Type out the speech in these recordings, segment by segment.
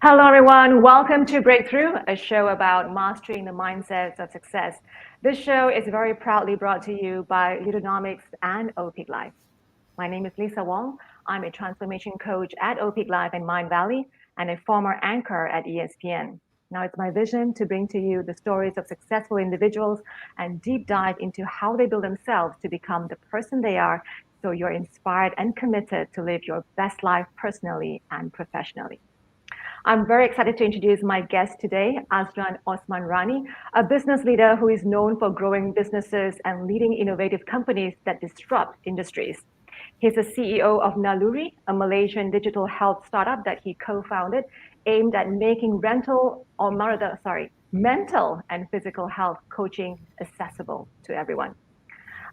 Hello, everyone. Welcome to Breakthrough, a show about mastering the mindsets of success. This show is very proudly brought to you by Leaderonomics and Opeaklife. My name is Lisa Wong. I'm a transformation coach at Opeaklife and Mindvalley and a former anchor at ESPN. Now, it's my vision to bring to you the stories of successful individuals and deep dive into how they build themselves to become the person they are so you're inspired and committed to live your best life personally and professionally. I'm very excited to introduce my guest today, Azran Osman-Rani, a business leader who is known for growing businesses and leading innovative companies that disrupt industries. He's the CEO of Naluri, a Malaysian digital health startup that he co-founded, aimed at making mental and physical health coaching accessible to everyone.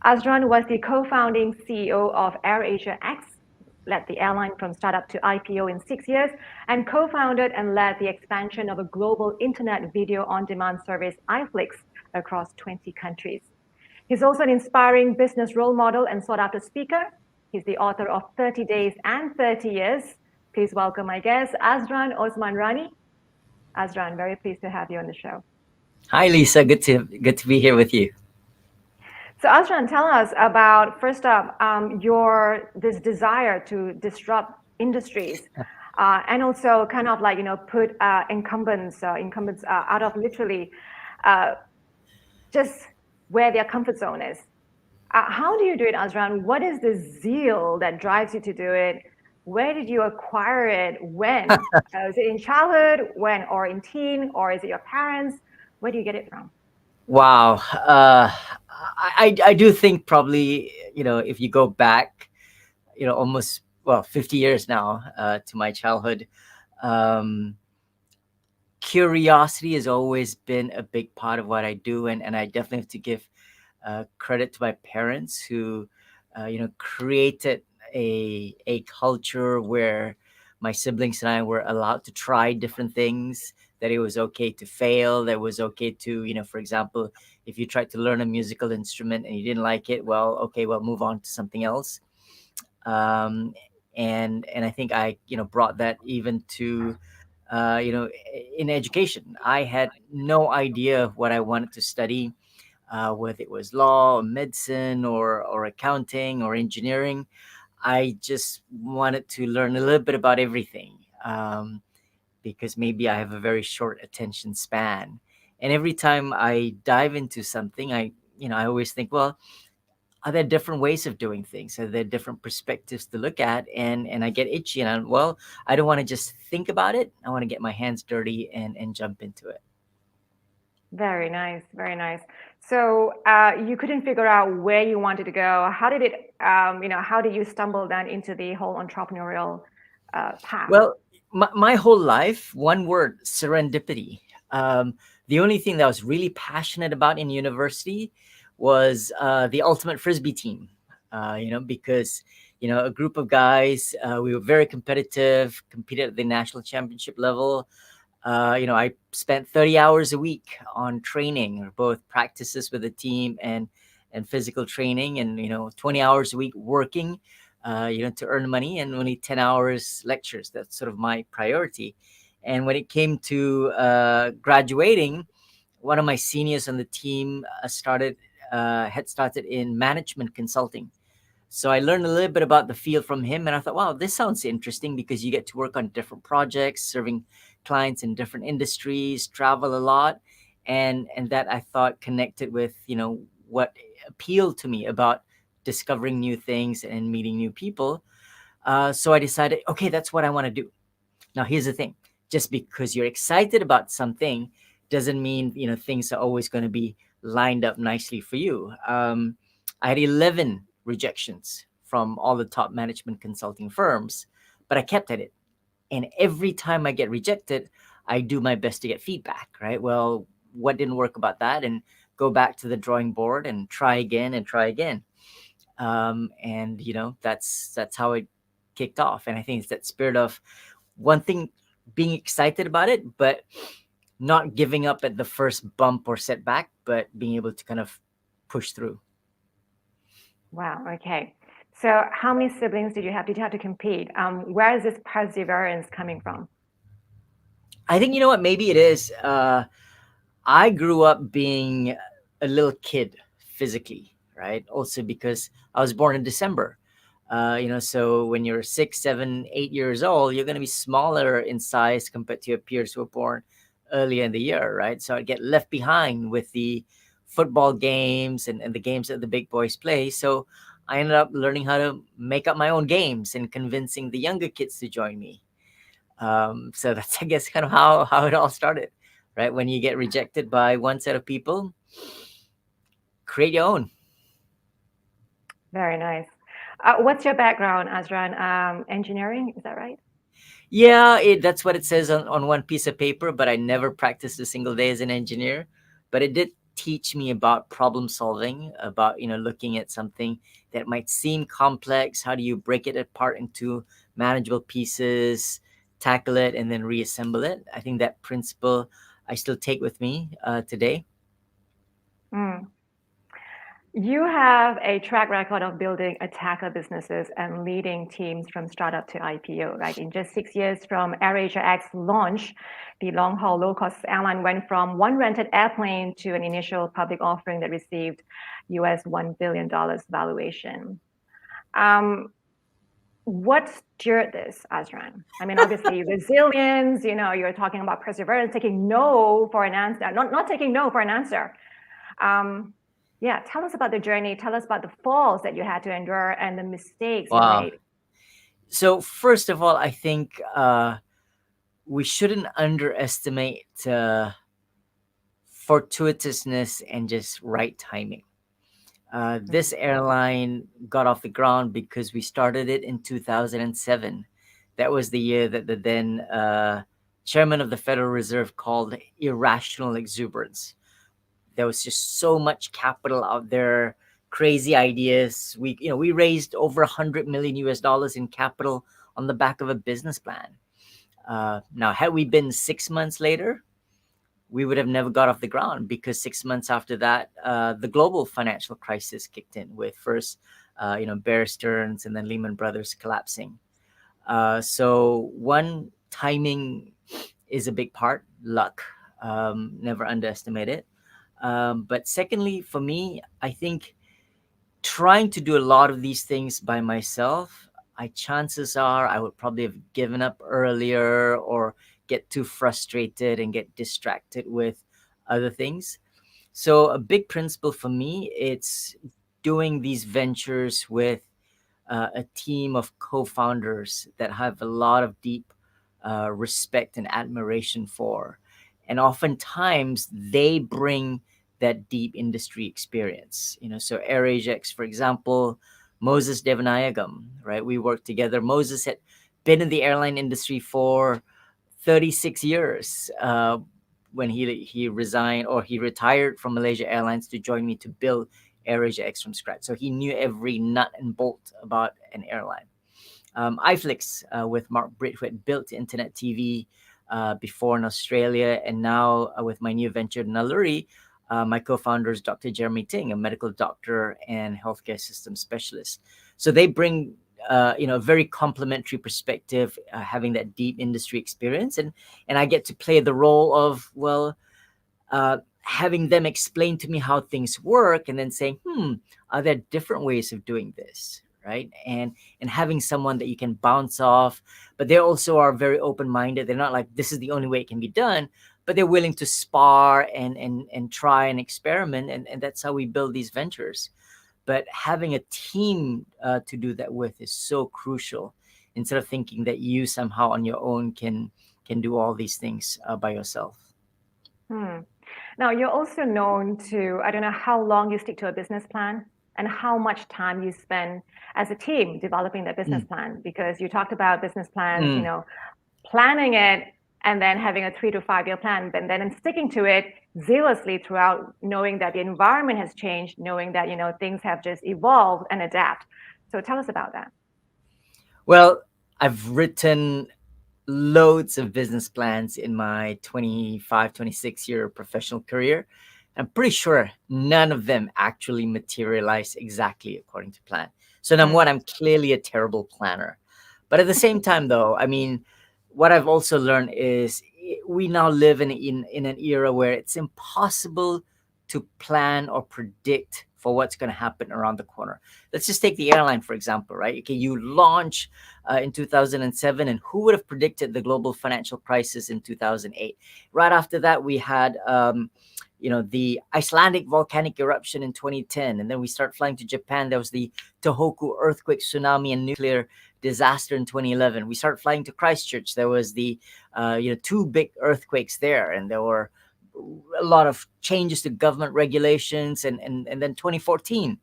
Azran was the co-founding CEO of AirAsia X, led the airline from startup to IPO in 6 years, and co-founded and led the expansion of a global internet video on-demand service, iFlix, across 20 countries. He's also an inspiring business role model and sought-after speaker. He's the author of 30 Days and 30 Years. Please welcome my guest, Azran Osman-Rani. Azran, very pleased to have you on the show. Hi, Lisa. Good to be here with you. So Azran, tell us about, first up, your this desire to disrupt industries, and also kind of like put incumbents out of literally just where their comfort zone is. How do you do it, Azran? What is the zeal that drives you to do it? Where did you acquire it? When? Is it in childhood, when, or in teen, or is it your parents? Where do you get it from? Wow. I do think probably, if you go back, almost, 50 years now to my childhood, um, curiosity has always been a big part of what I do. And I definitely have to give credit to my parents who, created a culture where my siblings and I were allowed to try different things, that it was okay to fail, that it was okay to, for example, if you tried to learn a musical instrument and you didn't like it, well, okay, well, move on to something else. Um, and I think I, brought that even to, in education. I had no idea what I wanted to study, whether it was law, medicine, or accounting or engineering. I just wanted to learn a little bit about everything, because maybe I have a very short attention span. And every time I dive into something, I always think, well, are there different ways of doing things? Are there different perspectives to look at? And I get itchy, and I don't want to just think about it. I want to get my hands dirty and jump into it. Very nice, very nice. So you couldn't figure out where you wanted to go. How did it, how did you stumble down into the whole entrepreneurial path? Well, my whole life, one word: serendipity. The only thing that I was really passionate about in university was the ultimate frisbee team. Because a group of guys, we were very competitive, competed at the national championship level. I spent 30 hours a week on training, both practices with the team and physical training, and 20 hours a week working, to earn money, and only 10 hours lectures. That's sort of my priority. And when it came to graduating, one of my seniors on the team had started in management consulting. So I learned a little bit about the field from him, and I thought, wow, this sounds interesting, because you get to work on different projects, serving clients in different industries, travel a lot, and that I thought connected with what appealed to me about discovering new things and meeting new people. So I decided, okay, that's what I want to do. Now, here's the thing: just because you're excited about something doesn't mean things are always going to be lined up nicely for you. I had 11 rejections from all the top management consulting firms, but I kept at it. And every time I get rejected, I do my best to get feedback, right? Well, what didn't work about that? And go back to the drawing board and try again and try again. And that's how it kicked off. And I think it's that spirit of one thing, being excited about it, but not giving up at the first bump or setback, but being able to kind of push through. Wow, okay. So how many siblings did you have? Did you have to compete? Where is this perseverance coming from? I think, you know what, maybe it is. I grew up being a little kid physically, right? Also because I was born in December. So when you're 6, 7, 8 years old, you're going to be smaller in size compared to your peers who were born earlier in the year, right? So I'd get left behind with the football games and the games that the big boys play. So I ended up learning how to make up my own games and convincing the younger kids to join me. So that's, I guess, kind of how it all started, right? When you get rejected by one set of people, create your own. Very nice. What's your background, Azran? Engineering, is that right? Yeah, that's what it says on one piece of paper, but I never practiced a single day as an engineer. But it did teach me about problem solving, about, looking at something that might seem complex. How do you break it apart into manageable pieces, tackle it, and then reassemble it? I think that principle I still take with me today. Mm. You have a track record of building attacker businesses and leading teams from startup to IPO, right? In just 6 years from AirAsia X launch, the long-haul low-cost airline went from one rented airplane to an initial public offering that received US $1 billion valuation. What steered this, Azran? I mean, obviously, resilience, you're talking about perseverance, taking no for an answer, not taking no for an answer. Yeah, tell us about the journey. Tell us about the falls that you had to endure and the mistakes you Wow. made. So first of all, I think we shouldn't underestimate fortuitousness and just right timing. This airline got off the ground because we started it in 2007. That was the year that the then chairman of the Federal Reserve called irrational exuberance. There was just so much capital out there, crazy ideas. We raised over 100 million US dollars in capital on the back of a business plan. Now, had we been 6 months later, we would have never got off the ground, because 6 months after that, the global financial crisis kicked in with first, Bear Stearns and then Lehman Brothers collapsing. So one, timing is a big part, luck, never underestimate it. But secondly, for me, I think trying to do a lot of these things by myself, chances are I would probably have given up earlier or get too frustrated and get distracted with other things. So a big principle for me, it's doing these ventures with a team of co-founders that have a lot of deep respect and admiration for, and oftentimes they bring that deep industry experience. So AirAsia, for example, Moses Devanayagam, right? We worked together. Moses had been in the airline industry for 36 years when he resigned, or he retired from Malaysia Airlines to join me to build AirAsia X from scratch. So he knew every nut and bolt about an airline. iFlix with Mark Britt, who had built internet TV before in Australia, and now with my new venture, Naluri, my co-founder is Dr. Jeremy Ting, a medical doctor and healthcare system specialist. So they bring a very complementary perspective, having that deep industry experience, and I get to play the role of, having them explain to me how things work, and then saying, are there different ways of doing this, right? And having someone that you can bounce off, but they also are very open-minded. They're not like, this is the only way it can be done, but they're willing to spar and try and experiment, and that's how we build these ventures. But having a team to do that with is so crucial, instead of thinking that you somehow on your own can do all these things by yourself. Hmm. Now, you're also known to, I don't know how long you stick to a business plan and how much time you spend as a team developing that business Mm. plan, because you talked about business plans, Mm. planning it and then having a 3 to 5 year plan, but then sticking to it zealously throughout, knowing that the environment has changed, knowing that, things have just evolved and adapt. So tell us about that. Well, I've written loads of business plans in my 25, 26-year professional career. I'm pretty sure none of them actually materialize exactly according to plan. So number one, Mm. I'm clearly a terrible planner. But at the same time, though, I mean, what I've also learned is we now live in an era where it's impossible to plan or predict for what's going to happen around the corner. Let's just take the airline, for example, right? Okay, you launch in 2007, and who would have predicted the global financial crisis in 2008? Right after that, we had the Icelandic volcanic eruption in 2010, and then we start flying to Japan. There was the Tohoku earthquake, tsunami, and nuclear disaster in 2011. We start flying to Christchurch. There was the two big earthquakes there, and there were a lot of changes to government regulations, and then 2014,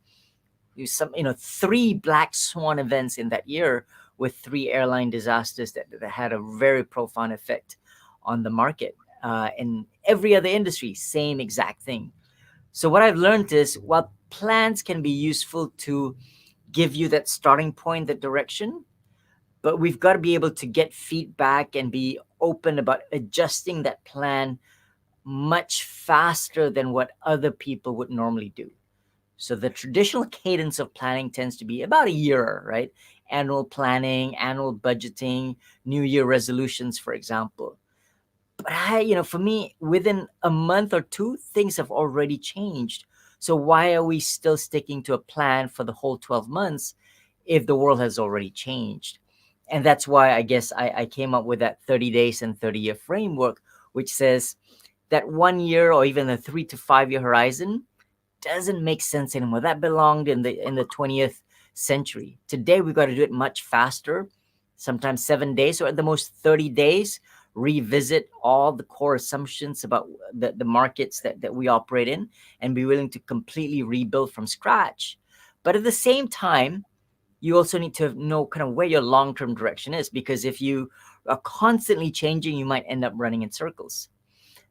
three black swan events in that year with three airline disasters that had a very profound effect on the market. And every other industry, same exact thing. So what I've learned is, while plans can be useful to give you that starting point, that direction, but we've got to be able to get feedback and be open about adjusting that plan much faster than what other people would normally do. So the traditional cadence of planning tends to be about a year, right? Annual planning, annual budgeting, New Year resolutions, for example. But for me, within a month or two, things have already changed. So why are we still sticking to a plan for the whole 12 months if the world has already changed? And that's why I guess I came up with that 30 days and 30-year framework, which says that 1 year or even a 3 to 5 year horizon doesn't make sense anymore. That belonged in the 20th century. Today we've got to do it much faster, sometimes 7 days or at the most 30 days, revisit all the core assumptions about the markets that we operate in, and be willing to completely rebuild from scratch. But at the same time, you also need to know kind of where your long-term direction is, because if you are constantly changing, you might end up running in circles.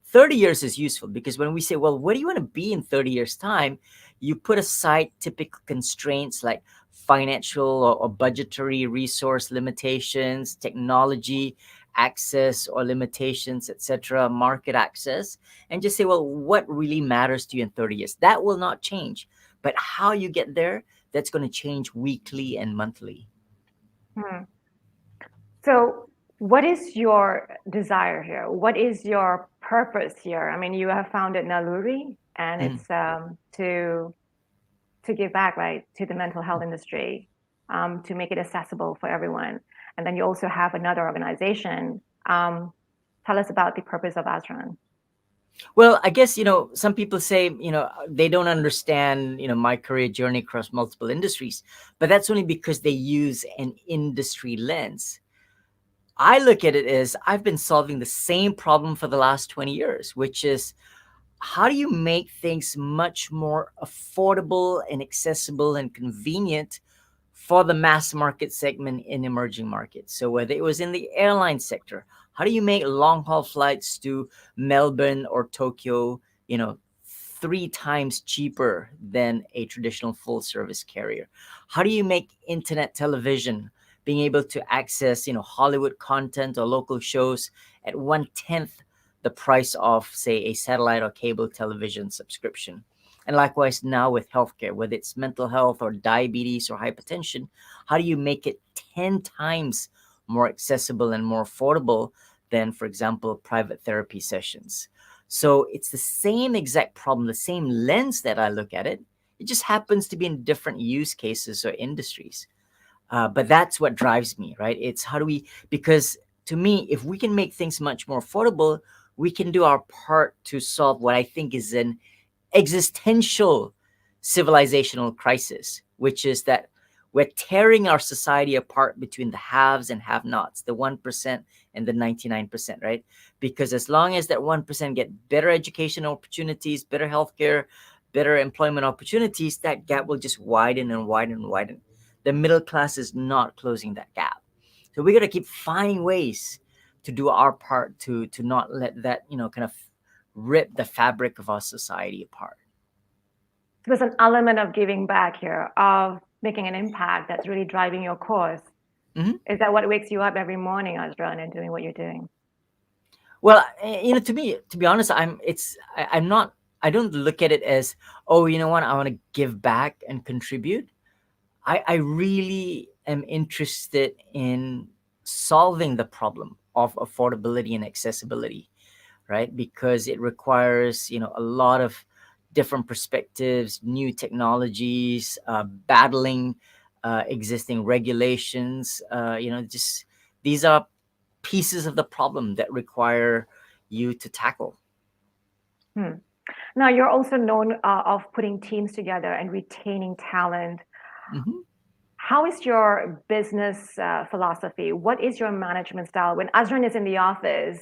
30 years is useful because when we say, well, where do you want to be in 30 years' time? You put aside typical constraints like financial or budgetary resource limitations, technology access or limitations, etc., market access, and just say, well, what really matters to you in 30 years? That will not change. But how you get there, that's going to change weekly and monthly. Hmm. So, what is your desire here? What is your purpose here? I mean, you have founded Naluri, and Mhm. it's to give back, right, to the mental health industry, to make it accessible for everyone. And then you also have another organization. Tell us about the purpose of Azran. Well, I guess, some people say, they don't understand, my career journey across multiple industries, but that's only because they use an industry lens. I look at it as I've been solving the same problem for the last 20 years, which is, how do you make things much more affordable and accessible and convenient for the mass market segment in emerging markets? So whether it was in the airline sector, how do you make long haul flights to Melbourne or Tokyo, 3 times cheaper than a traditional full service carrier? How do you make internet television, being able to access, Hollywood content or local shows at 1/10 the price of, say, a satellite or cable television subscription? And likewise now with healthcare, whether it's mental health or diabetes or hypertension, how do you make it 10 times more accessible and more affordable than, for example, private therapy sessions? So it's the same exact problem, the same lens that I look at it. It just happens to be in different use cases or industries. But that's what drives me, right? It's how do we, because to me, if we can make things much more affordable, we can do our part to solve what I think is an existential civilizational crisis, which is that we're tearing our society apart between the haves and have-nots, the 1% and the 99%, right? Because as long as that 1% get better education opportunities, better healthcare, better employment opportunities, that gap will just widen and widen and widen. The middle class is not closing that gap. So we got to keep finding ways to do our part to not let that, kind of rip the fabric of our society apart. There's an element of giving back here, of making an impact that's really driving your course. Mhm. Is that what wakes you up every morning, Azran, and doing what you're doing? Well, to me, to be honest, I'm not. I don't look at it as, oh, you know what, I want to give back and contribute. I really am interested in solving the problem of affordability and accessibility, right? Because it requires, a lot of different perspectives, new technologies, battling existing regulations. Just these are pieces of the problem that require you to tackle. Hmm. Now, you're also known of putting teams together and retaining talent. Mm-hmm. How is your business philosophy? What is your management style? When Azran is in the office,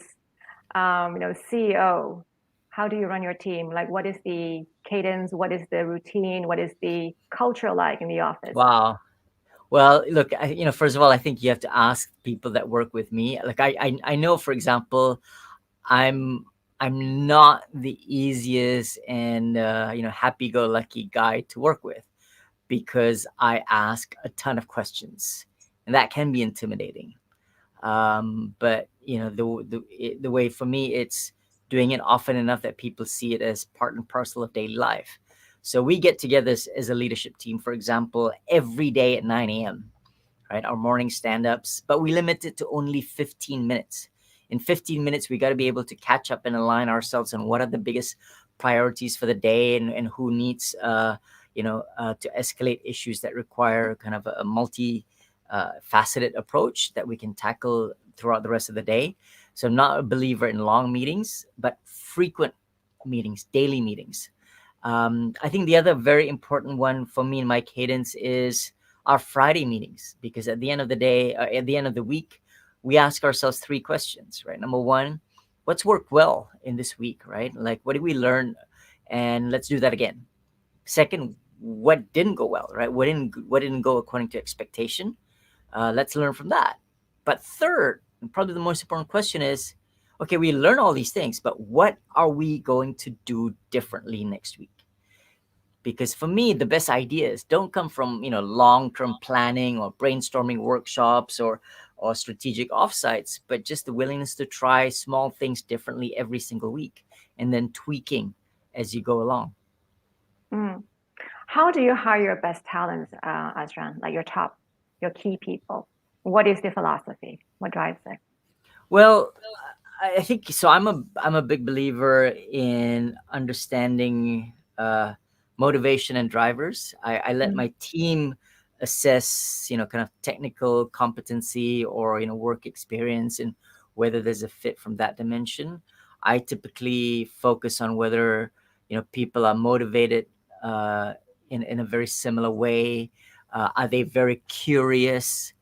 CEO, how do you run your team? Like, what is the cadence? What is the routine? What is the culture like in the office? Wow. Well, look, first of all, I think you have to ask people that work with me. Like, I know, for example, I'm I'm not the easiest and happy-go-lucky guy to work with because I ask a ton of questions, and that can be intimidating. But the way for me, it's doing it often enough that people see it as part and parcel of daily life. So we get together as a leadership team, for example, every day at 9 a.m., right? Our morning stand-ups, but we limit it to only 15 minutes. In 15 minutes, we got to be able to catch up and align ourselves on what are the biggest priorities for the day, and who needs to escalate issues that require kind of a multi faceted approach that we can tackle throughout the rest of the day. So I'm not a believer in long meetings, but frequent meetings, daily meetings. I think the other very important one for me in my cadence is our Friday meetings, because at the end of the day, at the end of the week, we ask ourselves three questions, right? Number one, what's worked well in this week, right? Like, what did we learn? And let's do that again. Second, what didn't go well, right? What didn't go according to expectation? Let's learn from that. But third, and probably the most important question is, okay, we learn all these things, but what are we going to do differently next week? Because for me, the best ideas don't come from long-term planning or brainstorming workshops or strategic offsites, but just the willingness to try small things differently every single week and then tweaking as you go along. Mm. How do you hire your best talents, Azran? Like your key people? What is the philosophy? What drives it? Well, I think so. I'm a big believer in understanding motivation and drivers. I let Mm. my team assess, kind of technical competency or work experience, and whether there's a fit from that dimension. I typically focus on whether people are motivated uh, in a very similar way. Are they very curious?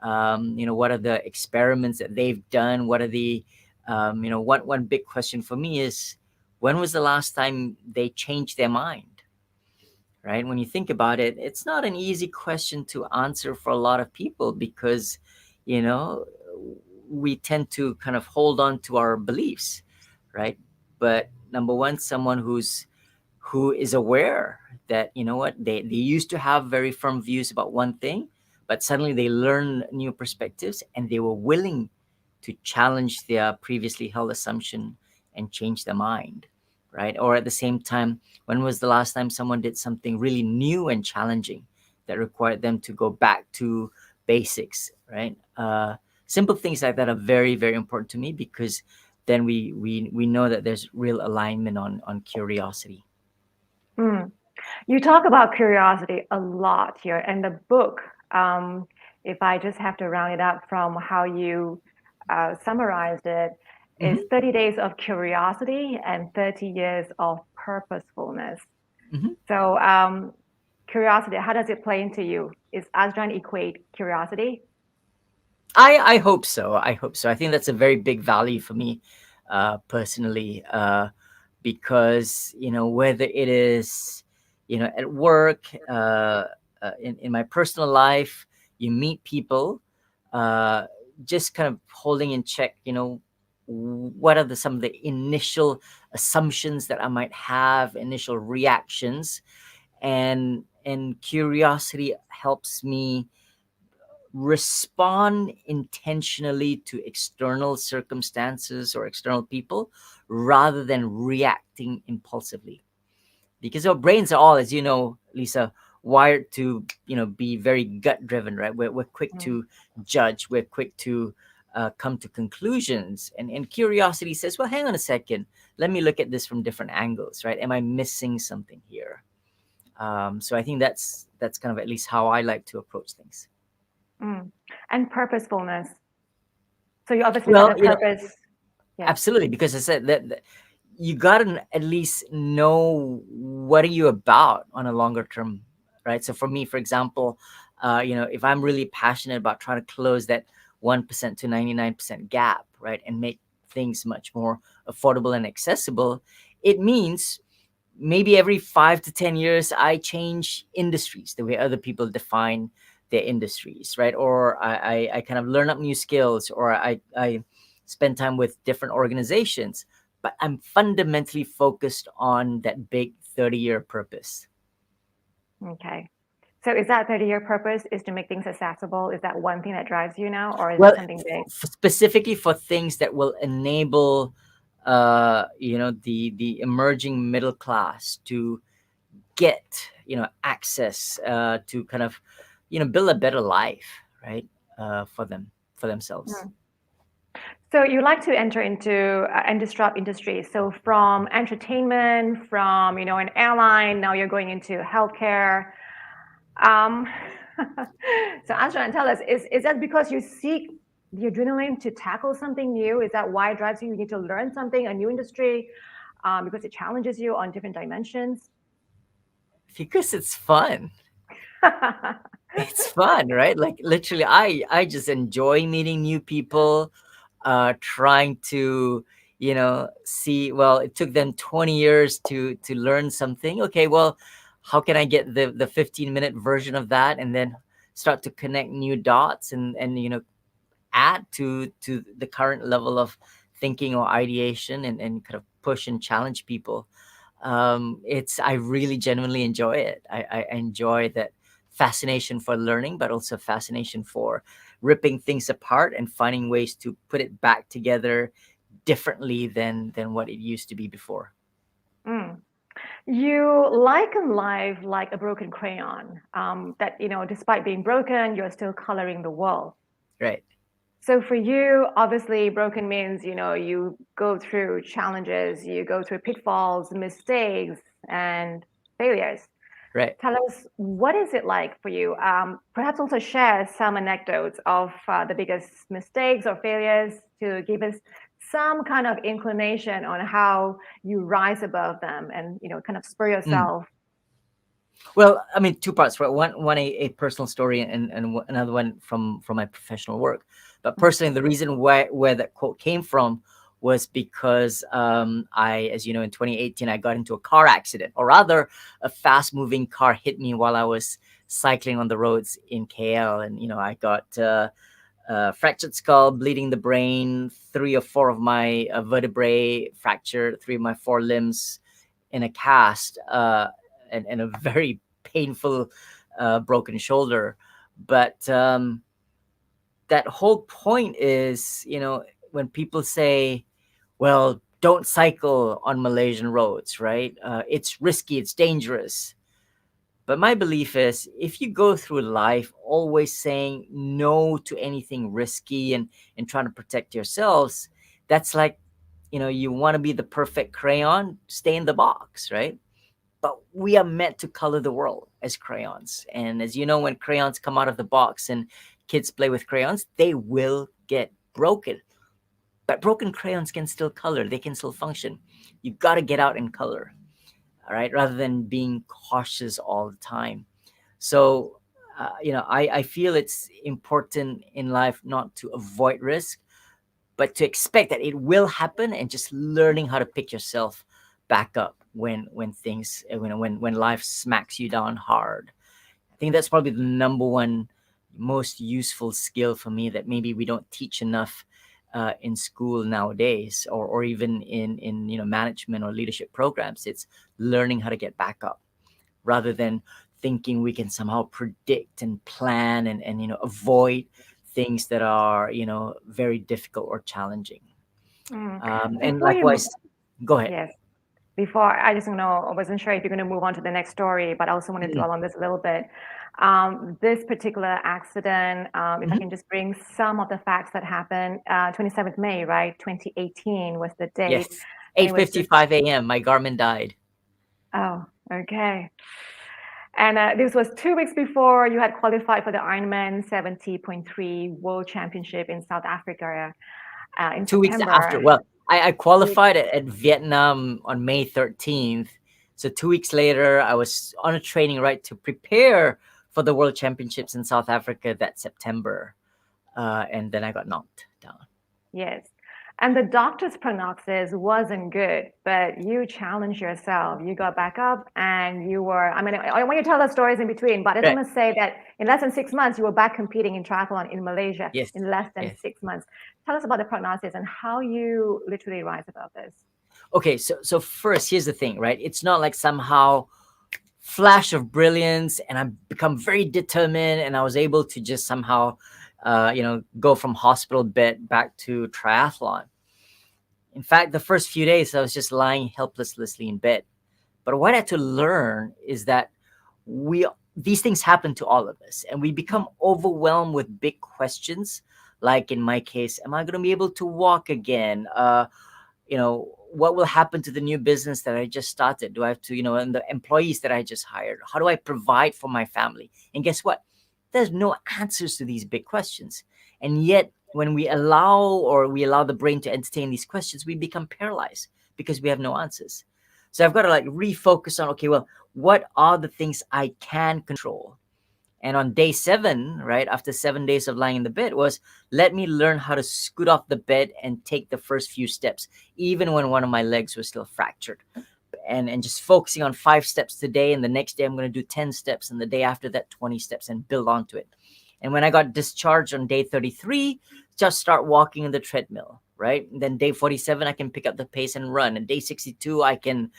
What are the experiments that they've done? What are the one big question for me is, when was the last time they changed their mind? Right? When you think about it, it's not an easy question to answer for a lot of people, because you know we tend to kind of hold on to our beliefs, right? But number one, someone who is aware that what they used to have very firm views about one thing, but suddenly they learn new perspectives and they were willing to challenge their previously held assumption and change their mind, right? Or at the same time, when was the last time someone did something really new and challenging that required them to go back to basics, right? Simple things like that are very, very important to me, because then we know that there's real alignment on curiosity. Mm. You talk about curiosity a lot here, and the book, if I just have to round it up from how you summarized it, is Hmm. 30 Days of Curiosity and 30 Years of Purposefulness. Hmm. So, curiosity, how does it play into you? Is Azran equate curiosity? I hope so. I hope so. I think that's a very big value for me, personally, because whether it is at work, in my personal life, you meet people, uh, just kind of holding in check. What are some of the initial assumptions that I might have, initial reactions, and curiosity helps me respond intentionally to external circumstances or external people rather than reacting impulsively. Because our brains are all, as you know, Lisa, wired to, be very gut driven, right? We're quick Mm. to judge, we're quick to come to conclusions, and curiosity says, well, hang on a second, let me look at this from different angles, right? Am I missing something here? So I think that's kind of at least how I like to approach things. Mm. And purposefulness. So you obviously set Well, a purpose. Yes. absolutely, because I said that you gotta at least know what are you about on a longer term, right? So for me, for example, if I'm really passionate about trying to close that 1% to 99% gap, right, and make things much more affordable and accessible, it means maybe every 5 to 10 years I change industries the way other people define their industries, right? Or I kind of learn up new skills, or I spend time with different organizations, but I'm fundamentally focused on that big 30-year purpose. Okay. So is that 30-year purpose is to make things accessible? Is that one thing that drives you now, or is Well, it something big? specifically for things that will enable the emerging middle class to get access to kind of build a better life, right? For themselves. Mm. So you like to enter into and disrupt industries. So from entertainment, from an airline, now you're going into healthcare. Um, so Azran, tell us, is that because you seek the adrenaline to tackle something new? Is that why it drives you? You need to learn something, a new industry, because it challenges you on different dimensions. Because it's fun. It's fun, right? Like literally, I just enjoy meeting new people, trying to see, well, it took them 20 years to learn something. Okay, well, how can I get the 15-minute version of that, and then start to connect new dots, and add to the current level of thinking or ideation, and kind of push and challenge people. It's I really genuinely enjoy it. I enjoy that fascination for learning, but also fascination for ripping things apart and finding ways to put it back together differently than what it used to be before. Mm. You liken life like a broken crayon, that, despite being broken, you're still coloring the world. Right. So for you, obviously, broken means, you go through challenges, you go through pitfalls, mistakes, and failures. Right. Tell us, what is it like for you? Perhaps also share some anecdotes of the biggest mistakes or failures to give us some kind of inclination on how you rise above them and, kind of spur Mm. yourself. Well, I mean, two parts, right? One a personal story, and another one from my professional work. But personally, the reason where that quote came from was because as you know, in 2018, I got into a car accident, or rather, a fast-moving car hit me while I was cycling on the roads in KL, and I got fractured skull, bleeding the brain, 3 or 4 of my vertebrae fractured, 3 of my 4 limbs in a cast, and a very painful broken shoulder. But that whole point is, when people say, well, don't cycle on Malaysian roads, right? It's risky, it's dangerous. But my belief is, if you go through life always saying no to anything risky, and trying to protect yourselves, that's like, you want to be the perfect crayon, stay in the box, right? But we are meant to color the world as crayons. And as you know, when crayons come out of the box and kids play with crayons, they will get broken. But broken crayons can still color, they can still function. You got to get out and color, all right, rather than being cautious all the time. So, I feel it's important in life not to avoid risk, but to expect that it will happen, and just learning how to pick yourself back up when things when life smacks you down hard. I think that's probably the number one most useful skill for me that maybe we don't teach enough in school nowadays, or even in management or leadership programs. It's learning how to get back up, rather than thinking we can somehow predict and plan, and avoid things that are very difficult or challenging. Mm. And Before you, likewise, go ahead. yes. before, I just know, I wasn't sure if you're going to move on to the next story, but I also want to Mhm. dwell on this a little bit. This particular accident, if I Mhm. can just bring some of the facts that happened, 27th May, right? 2018 was the date. Yes, And it was just, 8:55 a.m. My Garmin died. oh, okay. And this was 2 weeks before you had qualified for the Ironman 70.3 World Championship in South Africa in 2 weeks after. September. Well, I 2 weeks. qualified at Vietnam on May 13th. So 2 weeks later, I was on a training right to prepare for the World Championships in South Africa that September. And then I got knocked down. Yes. And the doctor's prognosis wasn't good, but you challenged yourself. You got back up and you were, I mean, I want you to tell us stories in between, but I just Right. want to say that in less than 6 months, you were back competing in triathlon in Malaysia Yes. in less than Yes. 6 months. Tell us about the prognosis and how you literally rise above this. Okay. So first, here's the thing, right? It's not like somehow flash of brilliance and I become very determined and I was able to just somehow, go from hospital bed back to triathlon. In fact, the first few days I was just lying helplessly in bed. But what I had to learn is that we these things happen to all of us, and we become overwhelmed with big questions. Like in my case, am I going to be able to walk again? What will happen to the new business that I just started? Do I have to, and the employees that I just hired? How do I provide for my family? And guess what? There's no answers to these big questions. And yet, when we allow the brain to entertain these questions, we become paralyzed because we have no answers. So I've got to like refocus on, okay, well, what are the things I can control? And on day 7, right after 7 days of lying in the bed, was let me learn how to scoot off the bed and take the first few steps, even when one of my legs was still fractured. And just focusing on 5 steps today, and the next day I'm going to do 10 steps, and the day after that 20 steps, and build onto it. And when I got discharged on day 33, just start walking on the treadmill, right? And then day 47 I can pick up the pace and run, and day 62 I can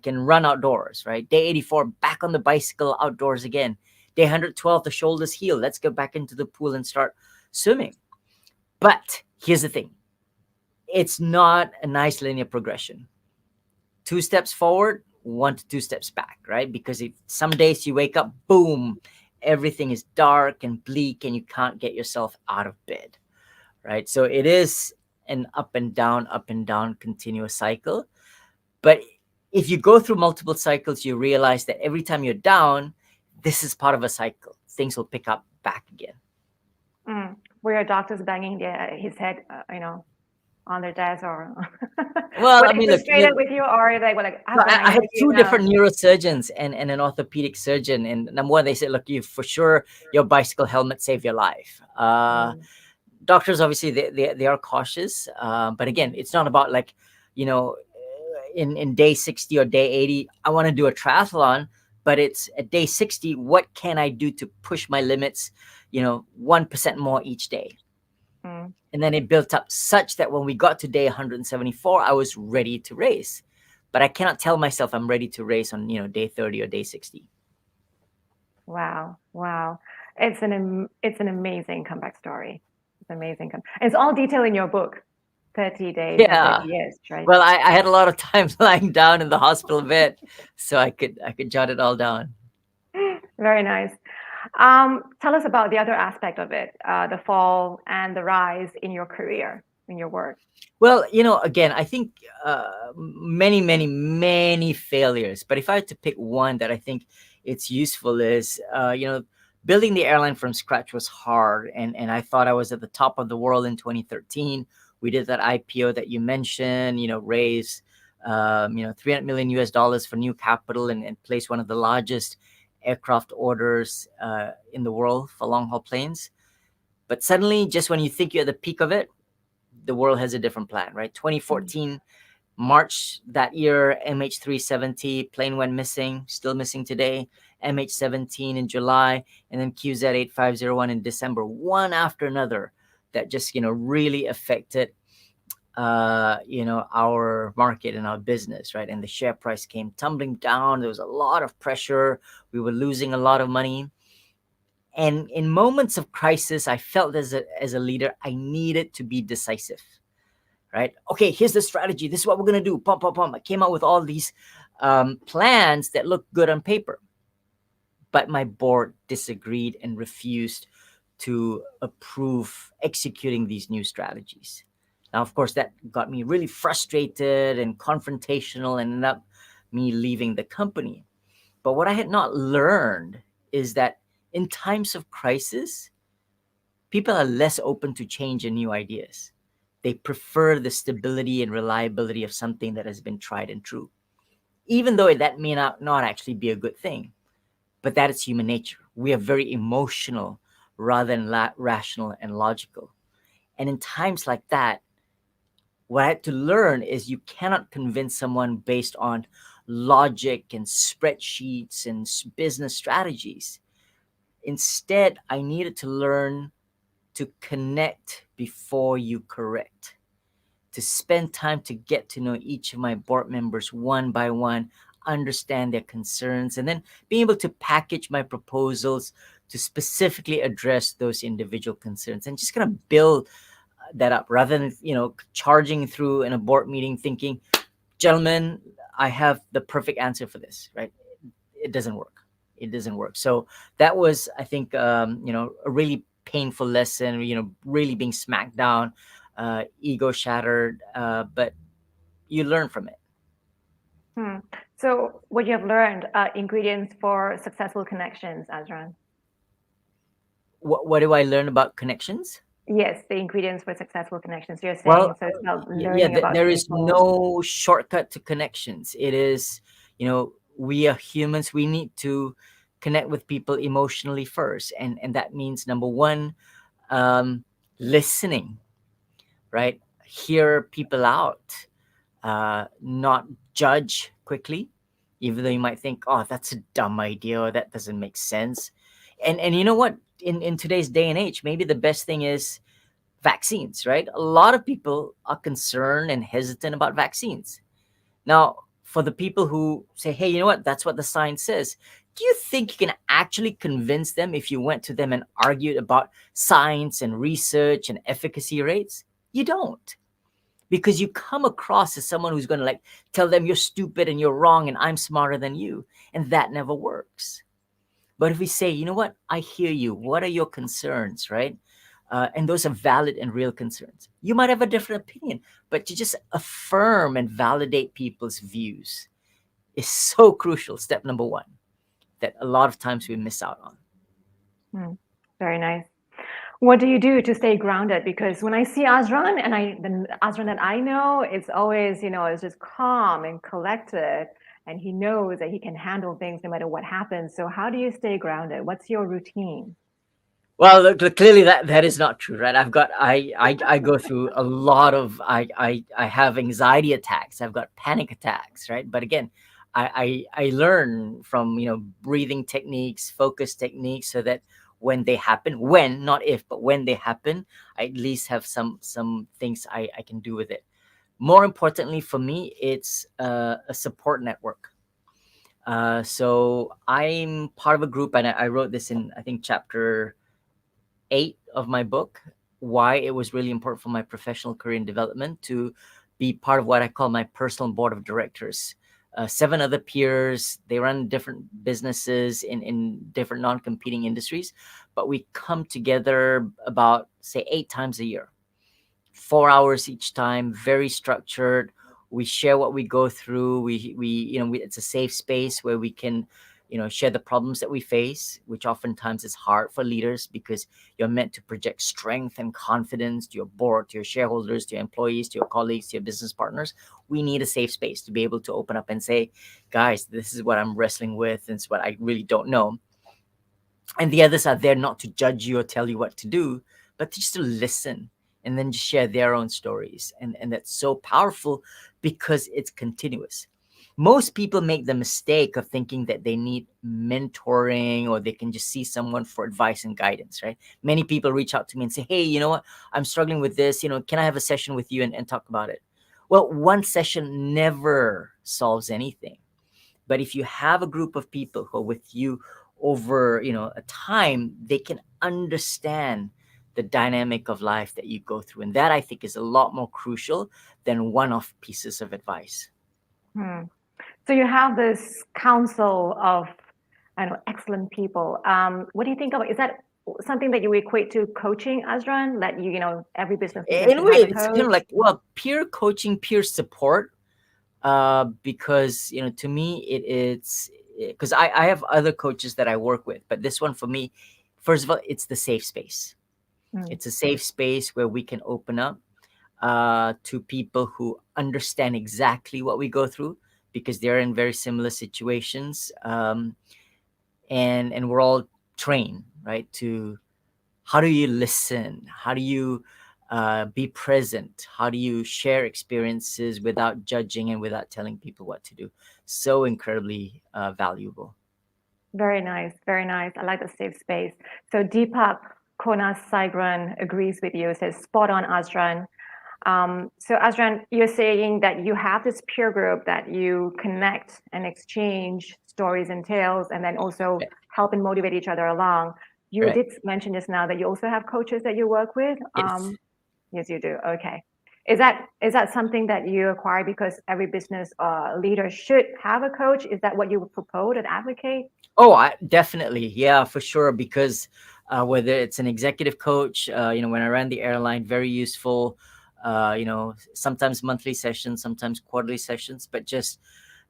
run outdoors, right? Day 84 back on the bicycle outdoors again. Day 112 the shoulders heal, let's go back into the pool and start swimming. But here's the thing, it's not a nice linear progression. 2 steps forward, 1 to 2 steps back, right? Because if some days you wake up, boom, everything is dark and bleak and you can't get yourself out of bed, right? So it is an up and down continuous cycle. But if you go through multiple cycles, you realize that every time you're down, this is part of a cycle. Things will pick up back again. Were your doctors banging his head, on their desk, or Well, were I they mean, look, frustrated with you, or they were like, so Azran, I I need had you two now? different neurosurgeons and an orthopedic surgeon. And number one, they said, look, you for sure, your bicycle helmet saved your life. Mm, Doctors, obviously, they are cautious. But again, it's not about like, in day 60 or day 80, I want to do a triathlon, but it's at day 60, what can I do to push my limits, 1% more each day? mm. And then it built up such that when we got to day 174, I was ready to race. But I cannot tell myself I'm ready to race on, day 30 or day 60. Wow, wow. It's an amazing comeback story. It's amazing. It's all detailed in your book, 30 days and 30 Yeah. years, right? Well, I had a lot of times lying down in the hospital bed, so I could jot it all down. Very nice. Tell us about the other aspect of it, the fall and the rise in your career, in your work. Well, again, I think many, many, many failures. But if I had to pick one that I think it's useful is, building the airline from scratch was hard, and I thought I was at the top of the world in 2013. We did that IPO that you mentioned, raised, 300 million US dollars for new capital, and placed one of the largest aircraft orders in the world for long haul planes. But suddenly, just when you think you're at the peak of it, the world has a different plan, right? 2014, March that year, MH370 plane went missing, still missing today. MH17 in July, and then QZ8501 in December, one after another, that just really affected our market and our business, right? And the share price came tumbling down. There was a lot of pressure. We were losing a lot of money. And in moments of crisis, I felt as a leader, I needed to be decisive. right? Okay, here's the strategy. This is what we're going to do. Pump, pump, pump. I came out with all these plans that look good on paper, but my board disagreed and refused to approve executing these new strategies. Now, of course, that got me really frustrated and confrontational and ended up me leaving the company. But what I had not learned is that in times of crisis, people are less open to change and new ideas. They prefer the stability and reliability of something that has been tried and true, even though that may not actually be a good thing. But that is human nature. We are very emotional rather than rational and logical. And in times like that, what I had to learn is you cannot convince someone based on logic and spreadsheets and business strategies. Instead, I needed to learn to connect before you correct, to spend time to get to know each of my board members one by one, understand their concerns, and then being able to package my proposals to specifically address those individual concerns and just kind of build that up rather than charging through in a board meeting thinking, gentlemen, I have the perfect answer for this, right? It doesn't work. It doesn't work. So that was, I think, a really painful lesson, really being smacked down, ego shattered, but you learn from it. So what you have learned, ingredients for successful connections, Azran. What do I learn about connections? Yes, the ingredients for successful connections. You're saying Well, so it's about yeah, learning about there is people. no shortcut to connections. It is, we are humans. We need to connect with people emotionally first, and that means number one, listening, right? Hear people out, not judge quickly, even though you might think, oh, that's a dumb idea or that doesn't make sense. And you know what? In today's day and age, maybe the best thing is vaccines, right? A lot of people are concerned and hesitant about vaccines. Now, for the people who say, hey, you know what? That's what the science says. Do you think you can actually convince them if you went to them and argued about science and research and efficacy rates? You don't, because you come across as someone who's going to like tell them you're stupid and you're wrong and I'm smarter than you. And that never works. But if we say, you know what, I hear you. What are your concerns, right? And those are valid and real concerns. You might have a different opinion, but to just affirm and validate people's views is so crucial. Step number one, that a lot of times we miss out on. Very nice. What do you do to stay grounded? Because when I see Azran, and the Azran that I know, it's always, it's just calm and collected, and he knows that he can handle things no matter what happens. So how do you stay grounded? What's your routine? Well, look, clearly that is not true, right? I go through a lot of I have anxiety attacks. I've got panic attacks, right? But again, I learn from breathing techniques, focus techniques, so that when they happen, when not if, but when they happen, I at least have some things I can do with it. More importantly for me, it's a support network. So I'm part of a group, and I wrote this in, I think, chapter 8 of my book, why it was really important for my professional career and development to be part of what I call my personal board of directors. 7 other peers, they run different businesses in different non-competing industries, but we come together about, say, 8 times a year, 4 hours each time, very structured. We share what we go through. It's a safe space where we can share the problems that we face, which oftentimes is hard for leaders because you're meant to project strength and confidence to your board, to your shareholders, to your employees, to your colleagues, to your business partners. We need a safe space to be able to open up and say, guys, this is what I'm wrestling with, and it's what I really don't know. And the others are there not to judge you or tell you what to do, but just to listen and then just share their own stories. And that's so powerful because it's continuous. Most people make the mistake of thinking that they need mentoring or they can just see someone for advice and guidance, right? Many people reach out to me and say, hey, you know what? I'm struggling with this. Can I have a session with you and talk about it? Well, one session never solves anything. But if you have a group of people who are with you over a time, they can understand the dynamic of life that you go through. And that I think is a lot more crucial than one-off pieces of advice. So you have this council of, I don't know, excellent people. What do you think of? Is that something that you equate to coaching, Azran? That every business leader In a should way, have a it's kind of coach. like, well, peer coaching, peer support, because to me it's because I have other coaches that I work with, but this one for me, first of all, it's the safe space. It's a safe space where we can open up to people who understand exactly what we go through because they're in very similar situations, and we're all trained, right, to how do you listen, how do you be present, how do you share experiences without judging and without telling people what to do. So incredibly valuable. Very nice, very nice. I like the safe space. So Deepak Konasaigram agrees with you. Says spot on, Azran. So Azran, you're saying that you have this peer group that you connect and exchange stories and tales, and then also Right. help and motivate each other along. You Right. did mention just now that you also have coaches that you work with. Yes. Yes, you do. Okay. Is that something that you acquire because every business leader should have a coach? Is that what you would propose and advocate? Oh, definitely. Yeah, for sure. Because whether it's an executive coach, when I ran the airline, very useful. Sometimes monthly sessions, sometimes quarterly sessions, but just,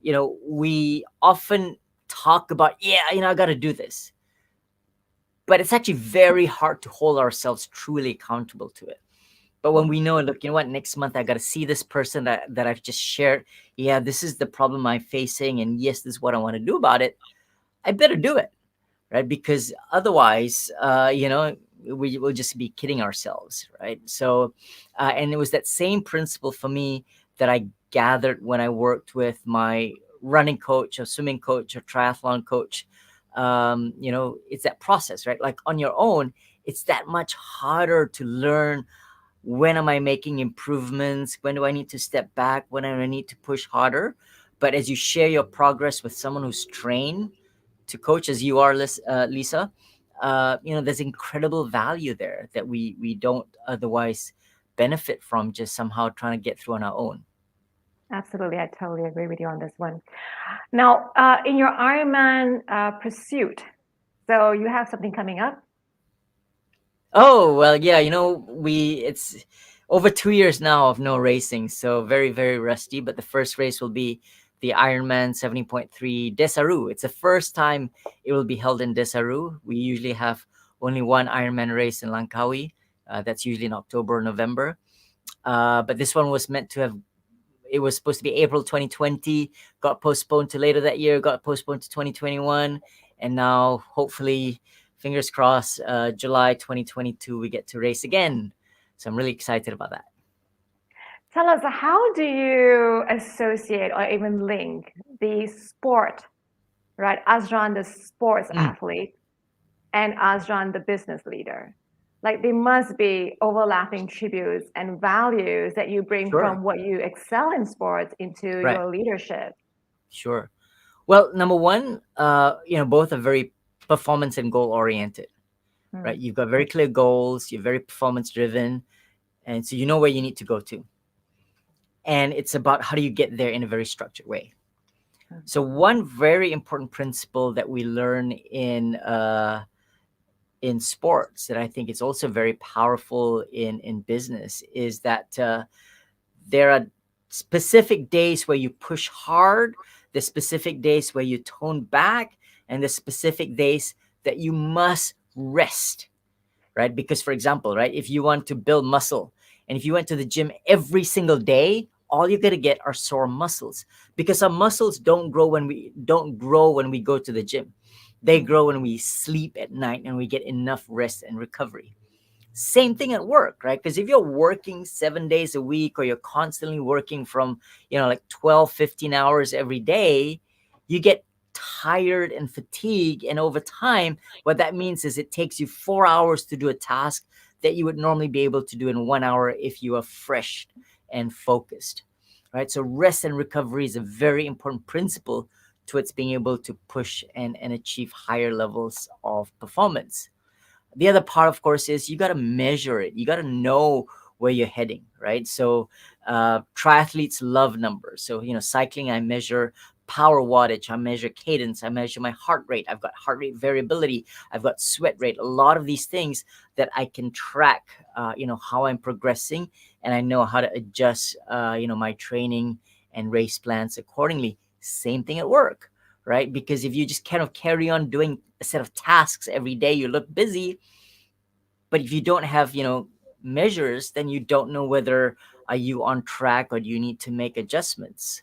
we often talk about, yeah, I got to do this. But it's actually very hard to hold ourselves truly accountable to it. But when we know, look, you know what, next month I got to see this person that I've just shared. Yeah, this is the problem I'm facing. And yes, this is what I want to do about it. I better do it. Right? Because otherwise, we will just be kidding ourselves, right? So, and it was that same principle for me that I gathered when I worked with my running coach, or swimming coach, or triathlon coach. It's that process, right? Like on your own, it's that much harder to learn when am I making improvements, when do I need to step back, when do I need to push harder. But as you share your progress with someone who's trained to coach as you are, Lisa, there's incredible value there that we don't otherwise benefit from just somehow trying to get through on our own. Absolutely, I totally agree with you on this one. Now, in your Ironman pursuit, so you have something coming up. Oh, well, yeah, it's over 2 years now of no racing, so very, very rusty. But the first race will be the Ironman 70.3 Desaru. It's the first time it will be held in Desaru. We usually have only one Ironman race in Langkawi. That's usually in October or November. But this one was meant to have, it was supposed to be April 2020, got postponed to later that year, got postponed to 2021. And now, hopefully, fingers crossed, July 2022, we get to race again. So I'm really excited about that. Tell us, how do you associate or even link the sport, right? Azran, the sports athlete, and Azran, the business leader. Like there must be overlapping tributes and values that you bring Sure. from what you excel in sports into Right. your leadership. Sure. Well, number one, both are very performance and goal oriented, right? You've got very clear goals, you're very performance driven, and so you know where you need to go to. And it's about how do you get there in a very structured way. So one very important principle that we learn in sports that I think is also very powerful in business is that there are specific days where you push hard, the specific days where you tone back, and the specific days that you must rest, right? Because, for example, right, if you want to build muscle and if you went to the gym every single day, all you're going to get are sore muscles, because our muscles don't grow when we go to the gym. They grow when we sleep at night and we get enough rest and recovery. Same thing at work, right? Because if you're working 7 days a week, or you're constantly working from, like 12, 15 hours every day, you get tired and fatigued. And over time, what that means is it takes you 4 hours to do a task that you would normally be able to do in 1 hour if you are fresh and focused, right? So rest and recovery is a very important principle towards being able to push and achieve higher levels of performance. The other part, of course, is you got to measure it. You got to know where you're heading, right? So triathletes love numbers. So, cycling, I measure power wattage, I measure cadence, I measure my heart rate. I've got heart rate variability, I've got sweat rate, a lot of these things that I can track, how I'm progressing, and I know how to adjust, my training and race plans accordingly. Same thing at work, right? Because if you just kind of carry on doing a set of tasks every day, you look busy, but if you don't have, measures, then you don't know whether are you on track or do you need to make adjustments.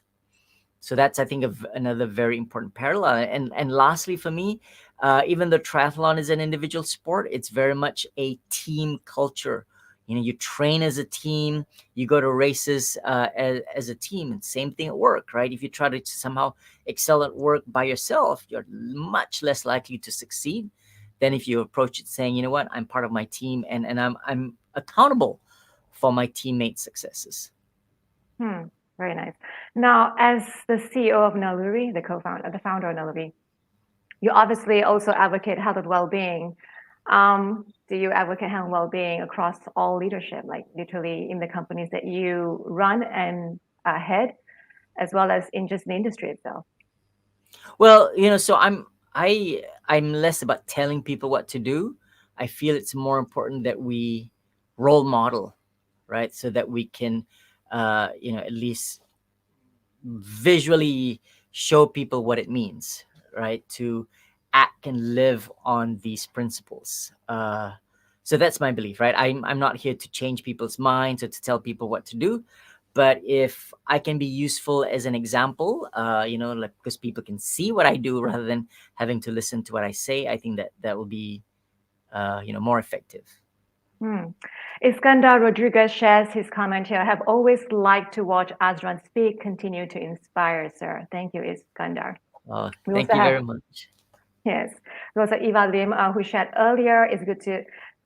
So that's, I think, another very important parallel. And lastly, for me, even though triathlon is an individual sport, it's very much a team culture. You train as a team, you go to races as a team, and same thing at work, right? If you try to somehow excel at work by yourself, you're much less likely to succeed than if you approach it saying, you know what, I'm part of my team, and I'm accountable for my teammates' successes. Very nice. Now, as the CEO of Naluri, the founder of Naluri, you obviously also advocate health and well-being. Do you advocate health and well-being across all leadership, like literally in the companies that you run and head, as well as in just the industry itself? Well, so I'm less about telling people what to do. I feel it's more important that we role model, right? So that we can, at least visually show people what it means, right? To act and live on these principles. So that's my belief, right? I'm not here to change people's minds or to tell people what to do. But if I can be useful as an example, like, because people can see what I do rather than having to listen to what I say, I think that will be, more effective. Iskandar Rodriguez shares his comment here. I have always liked to watch Azran speak. Continue to inspire, sir. Thank you, Iskandar. We Thank also you have, very much. yes, we also Eva Lim, who shared earlier. It's good to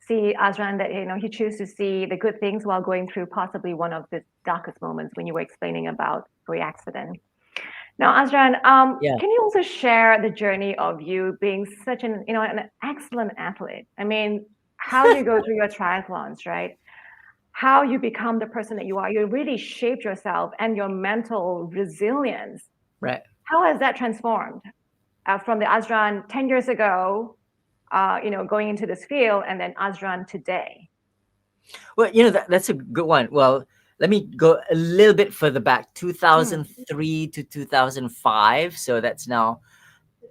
see Azran that he chose to see the good things while going through possibly one of the darkest moments when you were explaining about your accident. Now, Azran, Yeah. can you also share the journey of you being such an excellent athlete? I mean, how you go through your triathlons, right? How you become the person that you are. You really shaped yourself and your mental resilience. Right. How has that transformed from the Azran 10 years ago, going into this field, and then Azran today? Well, that's a good one. Well, let me go a little bit further back, 2003 to 2005. So that's now,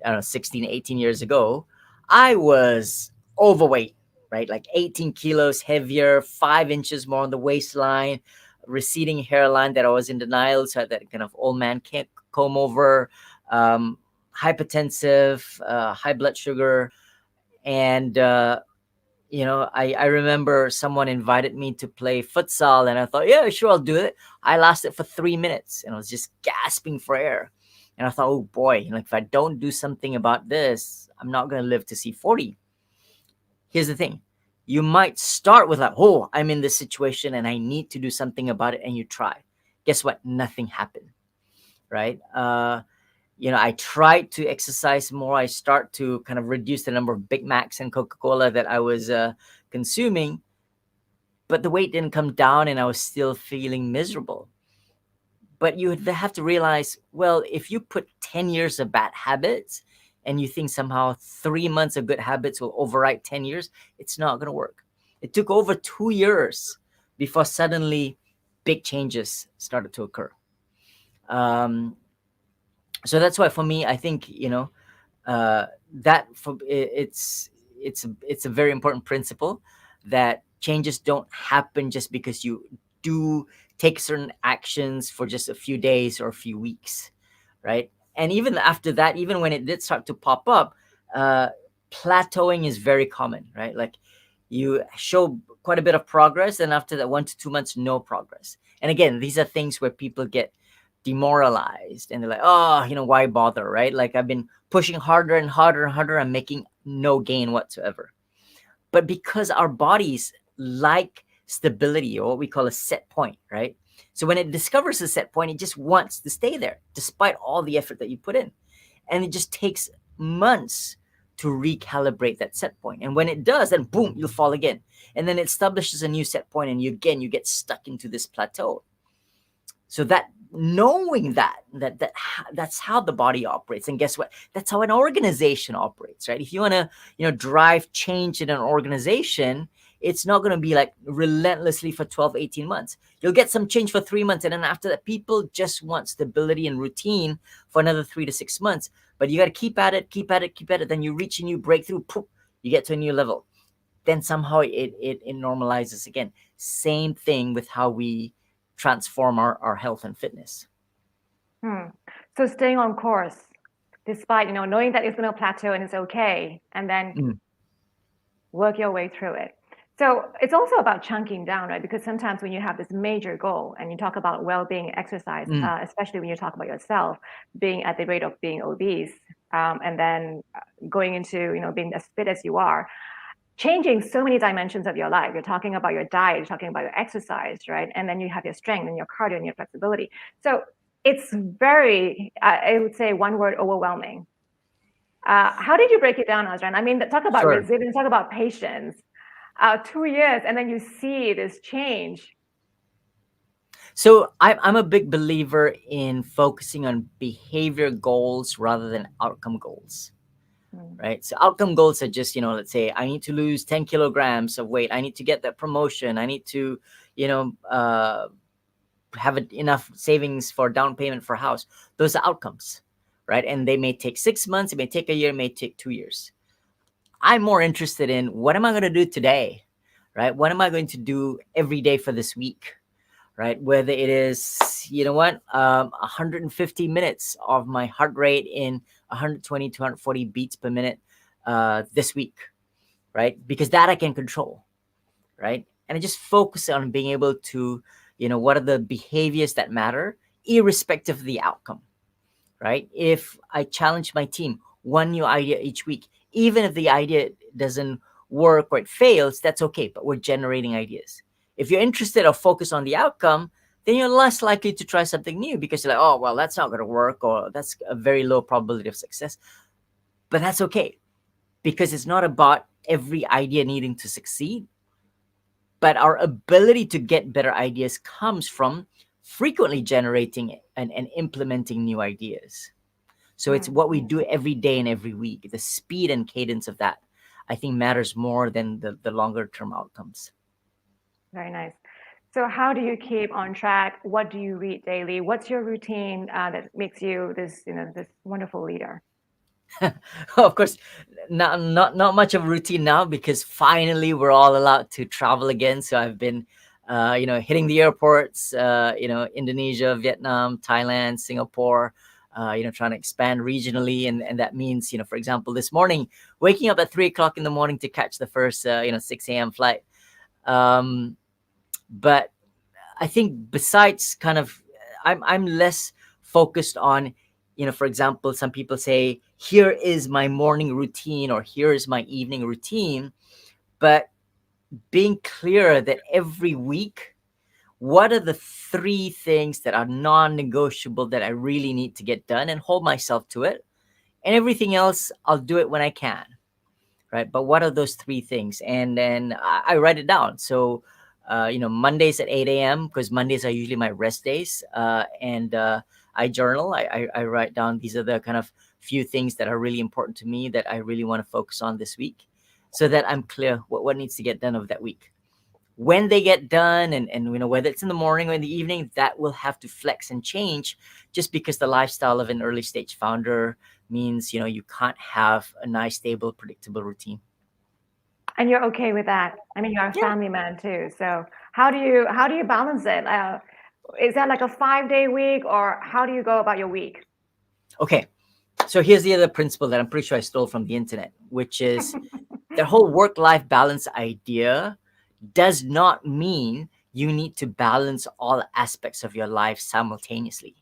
I don't know, 16, 18 years ago. I was overweight, right? Like 18 kilos heavier, 5 inches more on the waistline, receding hairline that I was in denial. So I had that kind of old man can't comb over, um, hypertensive, high blood sugar. And, I remember someone invited me to play futsal, and I thought, yeah, sure, I'll do it. I lasted for 3 minutes, and I was just gasping for air. And I thought, oh boy, if I don't do something about this, I'm not going to live to see 40. Here's the thing. You might start with like, oh, I'm in this situation and I need to do something about it, and you try. Guess what? Nothing happened, right? I tried to exercise more. I start to kind of reduce the number of Big Macs and Coca-Cola that I was consuming, but the weight didn't come down and I was still feeling miserable. But you have to realize, well, if you put 10 years of bad habits and you think somehow 3 months of good habits will override 10 years, it's not going to work. It took over 2 years before suddenly big changes started to occur. Um, so that's why for me, I think, that it's a very important principle that changes don't happen just because you do take certain actions for just a few days or a few weeks, right? And even after that, even when it did start to pop up, uh, plateauing is very common, right? Like you show quite a bit of progress, and after that 1 to 2 months, no progress. And again, these are things where people get demoralized and they're like, oh, why bother, right? Like I've been pushing harder and harder and harder, I'm making no gain whatsoever. But because our bodies like stability, or what we call a set point, right? So when it discovers a set point, it just wants to stay there despite all the effort that you put in. And it just takes months to recalibrate that set point. And when it does, then boom, you'll fall again. And then it establishes a new set point, and you get stuck into this plateau. So that knowing that's how the body operates. And guess what? That's how an organization operates, right? If you want to, drive change in an organization, it's not going to be like relentlessly for 12, 18 months. You'll get some change for 3 months. And then after that, people just want stability and routine for another 3 to 6 months. But you got to keep at it. Then you reach a new breakthrough. Poof, you get to a new level. Then somehow it normalizes again. Same thing with how we transform our health and fitness. So staying on course, despite knowing that it's going to plateau and it's okay, and then work your way through it. So it's also about chunking down, right? Because sometimes when you have this major goal and you talk about well-being exercise, especially when you talk about yourself being at the rate of being obese, and then going into being as fit as you are, changing so many dimensions of your life. You're talking about your diet, you're talking about your exercise, right? And then you have your strength and your cardio and your flexibility. So it's very, I would say one word, overwhelming. How did you break it down, Azran? I mean, talk about resilience, talk about patience. 2 years, and then you see this change. So I'm a big believer in focusing on behavior goals rather than outcome goals. Right? So outcome goals are just, let's say I need to lose 10 kilograms of weight. I need to get that promotion. I need to, have enough savings for down payment for a house. Those are outcomes, right? And they may take 6 months. It may take a year. It may take 2 years. I'm more interested in what am I going to do today, right? What am I going to do every day for this week, right? Whether it is, 150 minutes of my heart rate in 120 to 140 beats per minute this week, right? Because that I can control, right? And I just focus on being able to, what are the behaviors that matter, irrespective of the outcome, right? If I challenge my team, one new idea each week, even if the idea doesn't work or it fails, that's okay, but we're generating ideas. If you're interested or focused on the outcome, then you're less likely to try something new because you're like, oh, well, that's not going to work, or that's a very low probability of success. But that's okay, because it's not about every idea needing to succeed, but our ability to get better ideas comes from frequently generating and implementing new ideas. So it's what we do every day and every week. The speed and cadence of that, I think, matters more than the longer term outcomes. Very nice. So how do you keep on track? What do you read daily? What's your routine that makes you this wonderful leader? Of course, not much of a routine now, because finally we're all allowed to travel again. So I've been, hitting the airports, Indonesia, Vietnam, Thailand, Singapore, trying to expand regionally. And that means, for example, this morning, waking up at 3:00 in the morning to catch the first, 6 a.m. flight. But I think besides kind of, I'm less focused on, for example, some people say, here is my morning routine or here is my evening routine. But being clear that every week, what are the 3 things that are non-negotiable that I really need to get done, and hold myself to it. And everything else, I'll do it when I can. Right. But what are those 3 things? And then I write it down. So, Mondays at 8 a.m., because Mondays are usually my rest days. And I journal. I write down, these are the kind of few things that are really important to me that I really want to focus on this week, so that I'm clear what needs to get done of that week. When they get done, and whether it's in the morning or in the evening, that will have to flex and change, just because the lifestyle of an early stage founder means, you can't have a nice, stable, predictable routine. And you're okay with that? I mean, you're a family man too. So how do you balance it? Is that like a 5-day week, or how do you go about your week? Okay. So here's the other principle that I'm pretty sure I stole from the internet, which is the whole work-life balance idea does not mean you need to balance all aspects of your life simultaneously,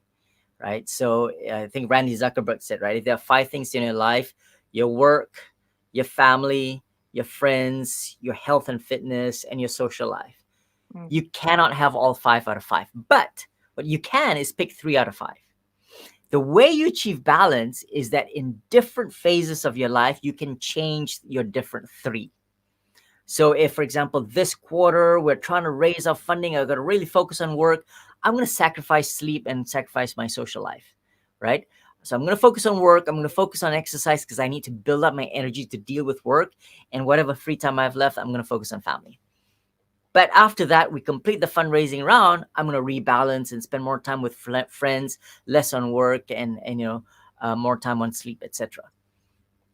right? So I think Randy Zuckerberg said, right, if there are 5 things in your life: your work, your family, your friends, your health and fitness, and your social life. You cannot have all 5 out of 5. But what you can is pick 3 out of 5. The way you achieve balance is that in different phases of your life, you can change your different three. So if, for example, this quarter we're trying to raise our funding, I've got to really focus on work, I'm going to sacrifice sleep and sacrifice my social life, right? So I'm going to focus on work. I'm going to focus on exercise because I need to build up my energy to deal with work. And whatever free time I have left, I'm going to focus on family. But after that, we complete the fundraising round. I'm going to rebalance and spend more time with friends, less on work, and more time on sleep, etc.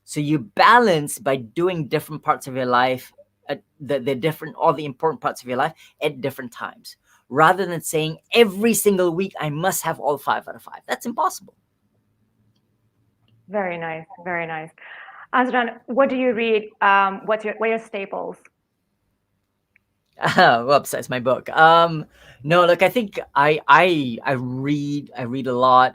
So you balance by doing different parts of your life, all the important parts of your life at different times, rather than saying every single week I must have all 5 out of 5. That's impossible. Very nice, very nice. Azran, what do you read? What are your staples? Well, besides my book, no, look, I think I read a lot.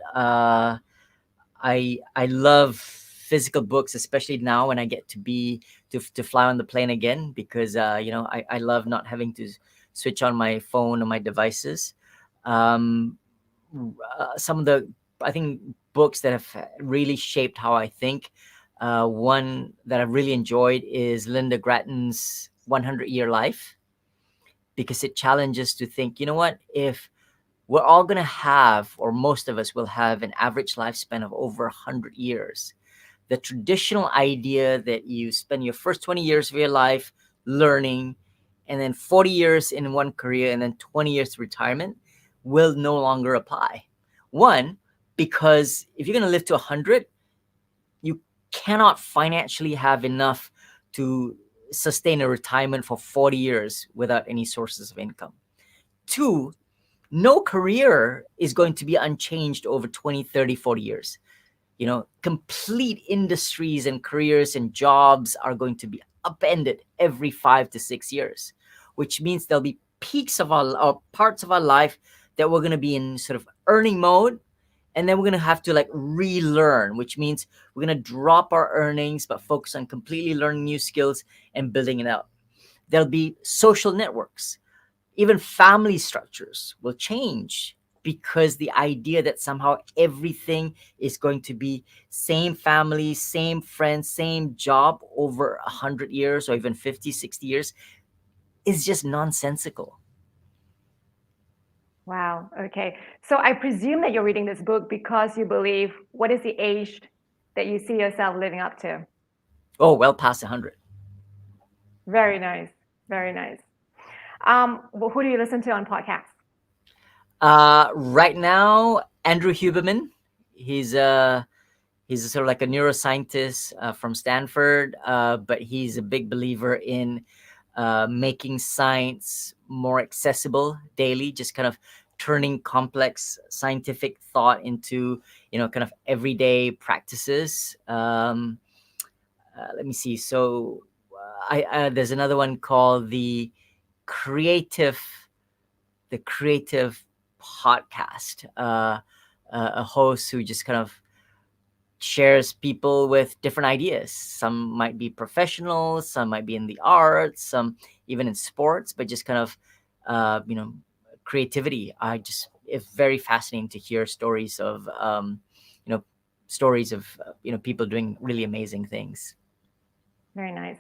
I love physical books, especially now when I get to fly on the plane again, because I love not having to switch on my phone or my devices. Some of the, I think, books that have really shaped how I think. One that I've really enjoyed is Linda Grattan's 100-Year Life, because it challenges to think, you know what, if we're all going to have, or most of us will have, an average lifespan of over 100 years. The traditional idea that you spend your first 20 years of your life learning, and then 40 years in one career, and then 20 years retirement will no longer apply. One, because if you're going to live to 100, you cannot financially have enough to sustain a retirement for 40 years without any sources of income. Two, no career is going to be unchanged over 20, 30, 40 years. Complete industries and careers and jobs are going to be upended every 5 to 6 years, which means there'll be peaks of our parts of our life that we're going to be in sort of earning mode. And then we're going to have to relearn, which means we're going to drop our earnings, but focus on completely learning new skills and building it out. There'll be social networks. Even family structures will change, because the idea that somehow everything is going to be same family, same friends, same job over 100 years or even 50, 60 years is just nonsensical. Wow. Okay. So I presume that you're reading this book because you believe, what is the age that you see yourself living up to? Oh, well past 100. Very nice. Very nice. Who do you listen to on podcasts? Right now, Andrew Huberman. He's sort of like a neuroscientist from Stanford, but he's a big believer in making science more accessible daily, just kind of turning complex scientific thought into kind of everyday practices. Let me see. So there's another one called the creative podcast, a host who just kind of shares people with different ideas. Some might be professional, some might be in the arts, some even in sports, but just kind of creativity. It's very fascinating to hear stories of people doing really amazing things. Very nice.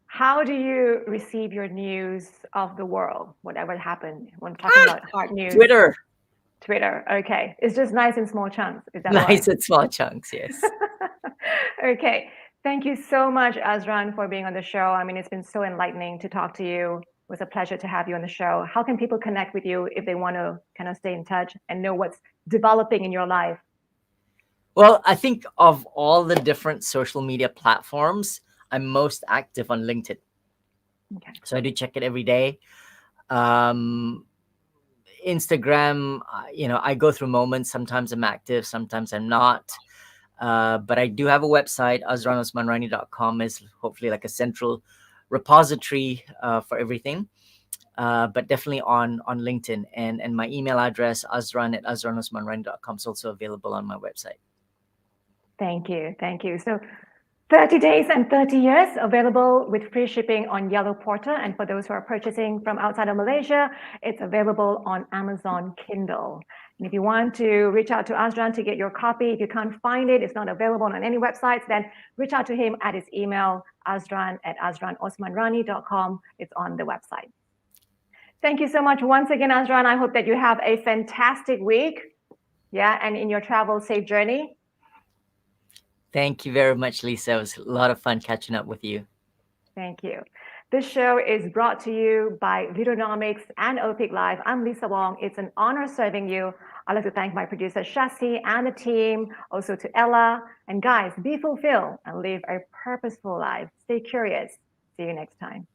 How do you receive your news of the world, whatever happened? When I'm talking about hard news. Twitter. Okay. It's just nice in small chunks. Is that nice right? in small chunks, yes. Okay. Thank you so much, Azran, for being on the show. I mean, it's been so enlightening to talk to you. It was a pleasure to have you on the show. How can people connect with you if they want to kind of stay in touch and know what's developing in your life? Well, I think of all the different social media platforms, I'm most active on LinkedIn. Okay. So I do check it every day. Instagram, I go through moments. Sometimes I'm active, sometimes I'm not. But I do have a website, azranosmanrani.com, is hopefully like a central repository for everything. But definitely on LinkedIn, and my email address, azran@azranosmanrani.com, is also available on my website. Thank you. Thank you. So 30 days and 30 years available with free shipping on Yellow Porter. And for those who are purchasing from outside of Malaysia, it's available on Amazon Kindle. And if you want to reach out to Azran to get your copy, if you can't find it, it's not available on any websites, then reach out to him at his email, azran@azranosmanrani.com. It's on the website. Thank you so much once again, Azran. I hope that you have a fantastic week. Yeah, and in your travel, safe journey. Thank you very much, Lisa. It was a lot of fun catching up with you. Thank you. This show is brought to you by Leaderonomics and Opeaklife. I'm Lisa Wong. It's an honor serving you. I'd like to thank my producer, Shasti, and the team, also to Ella. And guys, be fulfilled and live a purposeful life. Stay curious. See you next time.